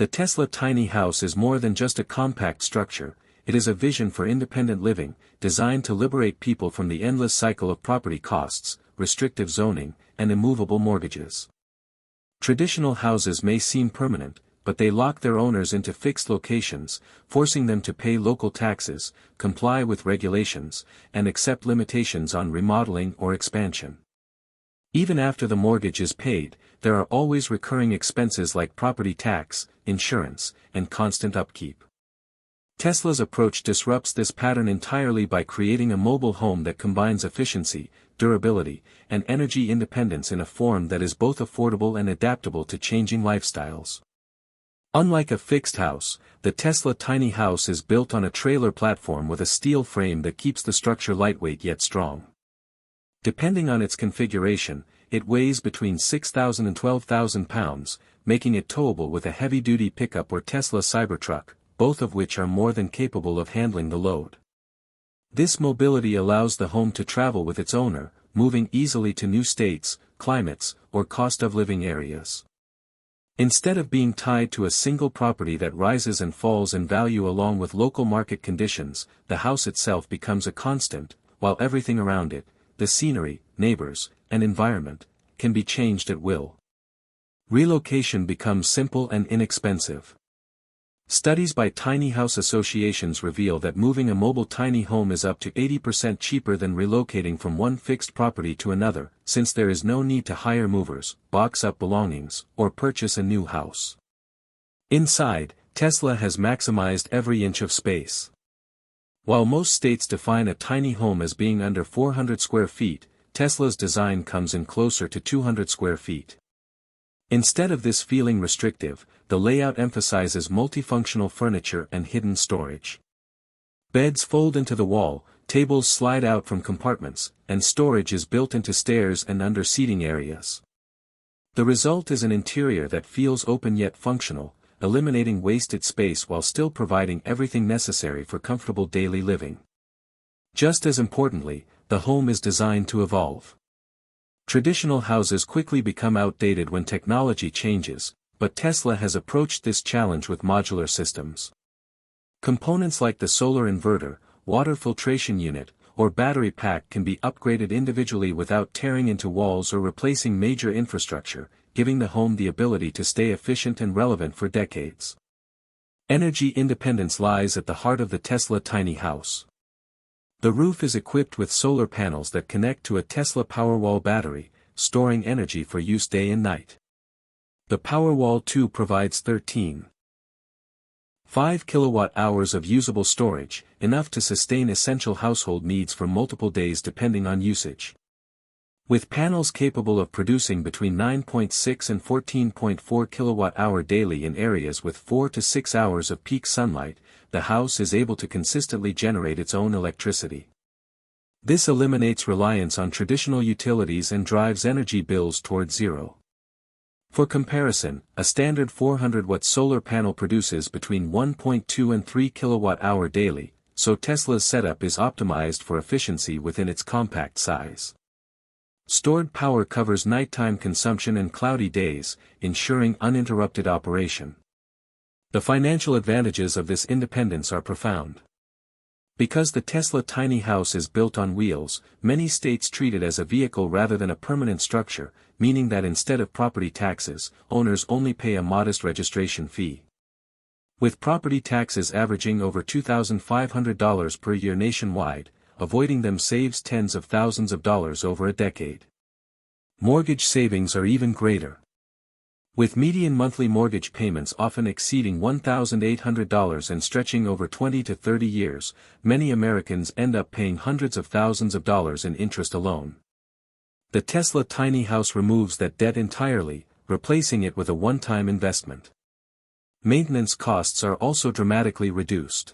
The Tesla tiny house is more than just a compact structure, it is a vision for independent living, designed to liberate people from the endless cycle of property costs, restrictive zoning, and immovable mortgages. Traditional houses may seem permanent, but they lock their owners into fixed locations, forcing them to pay local taxes, comply with regulations, and accept limitations on remodeling or expansion. Even after the mortgage is paid, there are always recurring expenses like property tax, insurance, and constant upkeep. Tesla's approach disrupts this pattern entirely by creating a mobile home that combines efficiency, durability, and energy independence in a form that is both affordable and adaptable to changing lifestyles. Unlike a fixed house, the Tesla tiny house is built on a trailer platform with a steel frame that keeps the structure lightweight yet strong. Depending on its configuration, it weighs between 6,000 and 12,000 pounds, making it towable with a heavy-duty pickup or Tesla Cybertruck, both of which are more than capable of handling the load. This mobility allows the home to travel with its owner, moving easily to new states, climates, or cost-of-living areas. Instead of being tied to a single property that rises and falls in value along with local market conditions, the house itself becomes a constant, while everything around it, the scenery, neighbors, and environment, can be changed at will. Relocation becomes simple and inexpensive. Studies by tiny house associations reveal that moving a mobile tiny home is up to 80% cheaper than relocating from one fixed property to another, since there is no need to hire movers, box up belongings, or purchase a new house. Inside, Tesla has maximized every inch of space. While most states define a tiny home as being under 400 square feet, Tesla's design comes in closer to 200 square feet. Instead of this feeling restrictive, the layout emphasizes multifunctional furniture and hidden storage. Beds fold into the wall, tables slide out from compartments, and storage is built into stairs and under seating areas. The result is an interior that feels open yet functional, eliminating wasted space while still providing everything necessary for comfortable daily living. Just as importantly, the home is designed to evolve. Traditional houses quickly become outdated when technology changes, but Tesla has approached this challenge with modular systems. Components like the solar inverter, water filtration unit, or battery pack can be upgraded individually without tearing into walls or replacing major infrastructure, giving the home the ability to stay efficient and relevant for decades. Energy independence lies at the heart of the Tesla tiny house. The roof is equipped with solar panels that connect to a Tesla Powerwall battery, storing energy for use day and night. The Powerwall 2 provides 13.5 kilowatt-hours of usable storage, enough to sustain essential household needs for multiple days depending on usage. With panels capable of producing between 9.6 and 14.4 kilowatt-hour daily in areas with 4 to 6 hours of peak sunlight, the house is able to consistently generate its own electricity. This eliminates reliance on traditional utilities and drives energy bills toward zero. For comparison, a standard 400-watt solar panel produces between 1.2 and 3 kilowatt-hour daily, so Tesla's setup is optimized for efficiency within its compact size. Stored power covers nighttime consumption and cloudy days, ensuring uninterrupted operation. The financial advantages of this independence are profound. Because the Tesla tiny house is built on wheels, many states treat it as a vehicle rather than a permanent structure, meaning that instead of property taxes, owners only pay a modest registration fee. With property taxes averaging over $2,500 per year nationwide, avoiding them saves tens of thousands of dollars over a decade. Mortgage savings are even greater. With median monthly mortgage payments often exceeding $1,800 and stretching over 20 to 30 years, many Americans end up paying hundreds of thousands of dollars in interest alone. The Tesla tiny house removes that debt entirely, replacing it with a one-time investment. Maintenance costs are also dramatically reduced.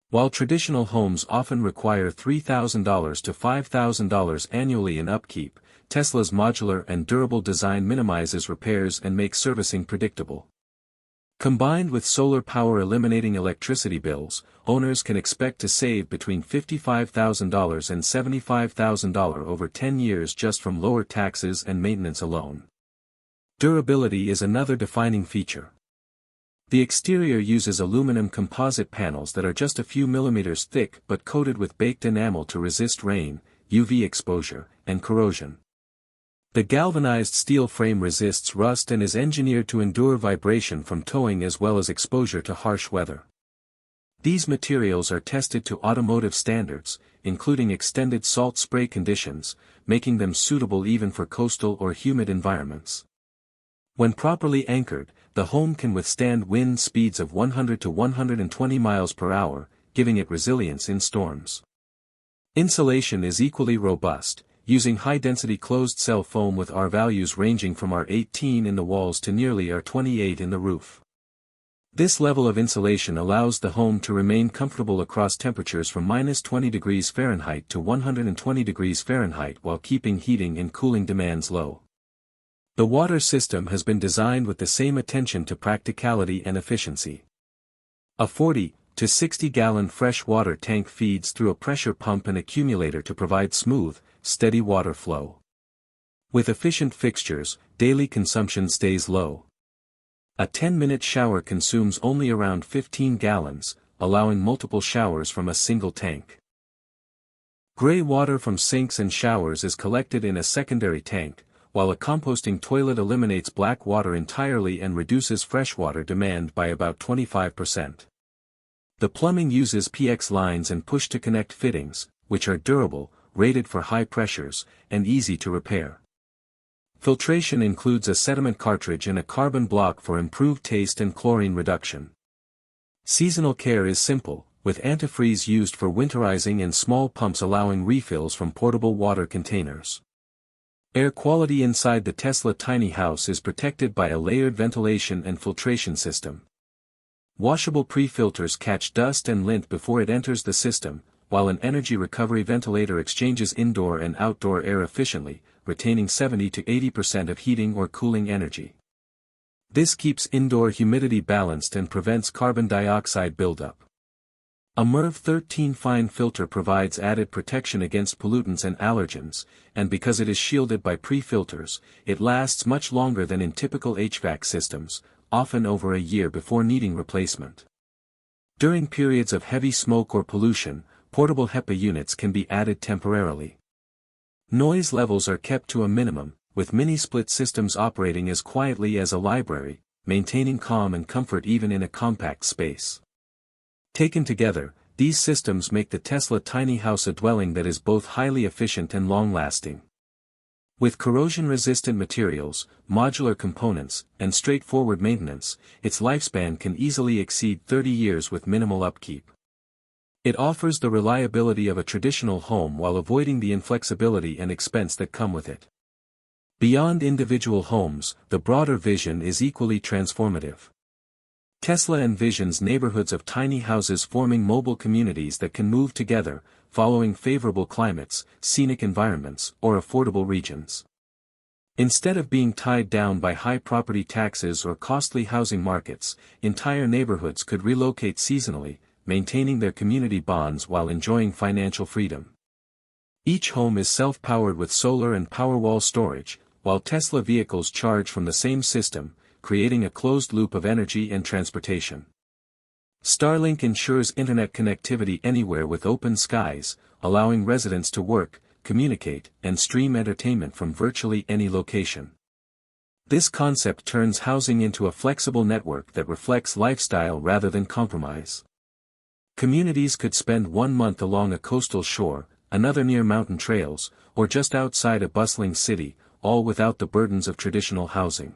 While traditional homes often require $3,000 to $5,000 annually in upkeep, Tesla's modular and durable design minimizes repairs and makes servicing predictable. Combined with solar power eliminating electricity bills, owners can expect to save between $55,000 and $75,000 over 10 years just from lower taxes and maintenance alone. Durability is another defining feature. The exterior uses aluminum composite panels that are just a few millimeters thick but coated with baked enamel to resist rain, UV exposure, and corrosion. The galvanized steel frame resists rust and is engineered to endure vibration from towing as well as exposure to harsh weather. These materials are tested to automotive standards, including extended salt spray conditions, making them suitable even for coastal or humid environments. When properly anchored, the home can withstand wind speeds of 100 to 120 miles per hour, giving it resilience in storms. Insulation is equally robust, using high-density closed-cell foam with R values ranging from R18 in the walls to nearly R28 in the roof. This level of insulation allows the home to remain comfortable across temperatures from -20 degrees Fahrenheit to 120 degrees Fahrenheit while keeping heating and cooling demands low. The water system has been designed with the same attention to practicality and efficiency. A 40 to 60-gallon fresh water tank feeds through a pressure pump and accumulator to provide smooth, steady water flow. With efficient fixtures, daily consumption stays low. A 10-minute shower consumes only around 15 gallons, allowing multiple showers from a single tank. Gray water from sinks and showers is collected in a secondary tank, while a composting toilet eliminates black water entirely and reduces freshwater demand by about 25%. The plumbing uses PX lines and push-to-connect fittings, which are durable, rated for high pressures, and easy to repair. Filtration includes a sediment cartridge and a carbon block for improved taste and chlorine reduction. Seasonal care is simple, with antifreeze used for winterizing and small pumps allowing refills from portable water containers. Air quality inside the Tesla tiny house is protected by a layered ventilation and filtration system. Washable pre-filters catch dust and lint before it enters the system, while an energy recovery ventilator exchanges indoor and outdoor air efficiently, retaining 70 to 80% of heating or cooling energy. This keeps indoor humidity balanced and prevents carbon dioxide buildup. A MERV 13 fine filter provides added protection against pollutants and allergens, and because it is shielded by pre-filters, it lasts much longer than in typical HVAC systems, often over a year before needing replacement. During periods of heavy smoke or pollution, portable HEPA units can be added temporarily. Noise levels are kept to a minimum, with mini-split systems operating as quietly as a library, maintaining calm and comfort even in a compact space. Taken together, these systems make the Tesla tiny house a dwelling that is both highly efficient and long-lasting. With corrosion-resistant materials, modular components, and straightforward maintenance, its lifespan can easily exceed 30 years with minimal upkeep. It offers the reliability of a traditional home while avoiding the inflexibility and expense that come with it. Beyond individual homes, the broader vision is equally transformative. Tesla envisions neighborhoods of tiny houses forming mobile communities that can move together, following favorable climates, scenic environments, or affordable regions. Instead of being tied down by high property taxes or costly housing markets, entire neighborhoods could relocate seasonally, maintaining their community bonds while enjoying financial freedom. Each home is self-powered with solar and Powerwall storage, while Tesla vehicles charge from the same system, creating a closed loop of energy and transportation. Starlink ensures internet connectivity anywhere with open skies, allowing residents to work, communicate, and stream entertainment from virtually any location. This concept turns housing into a flexible network that reflects lifestyle rather than compromise. Communities could spend 1 month along a coastal shore, another near mountain trails, or just outside a bustling city, all without the burdens of traditional housing.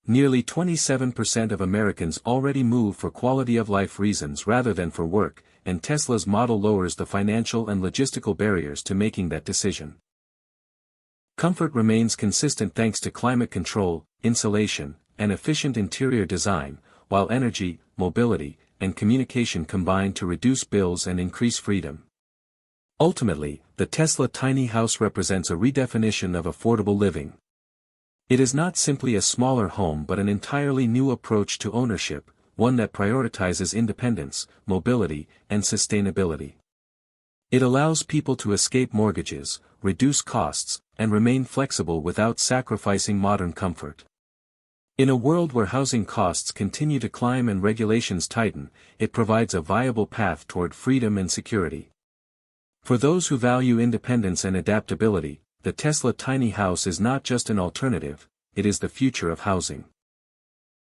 Nearly 27% of Americans already move for quality-of-life reasons rather than for work, and Tesla's model lowers the financial and logistical barriers to making that decision. Comfort remains consistent thanks to climate control, insulation, and efficient interior design, while energy, mobility, and communication combine to reduce bills and increase freedom. Ultimately, the Tesla tiny house represents a redefinition of affordable living. It is not simply a smaller home but an entirely new approach to ownership, one that prioritizes independence, mobility, and sustainability. It allows people to escape mortgages, reduce costs, and remain flexible without sacrificing modern comfort. In a world where housing costs continue to climb and regulations tighten, it provides a viable path toward freedom and security. For those who value independence and adaptability, the Tesla tiny house is not just an alternative, it is the future of housing.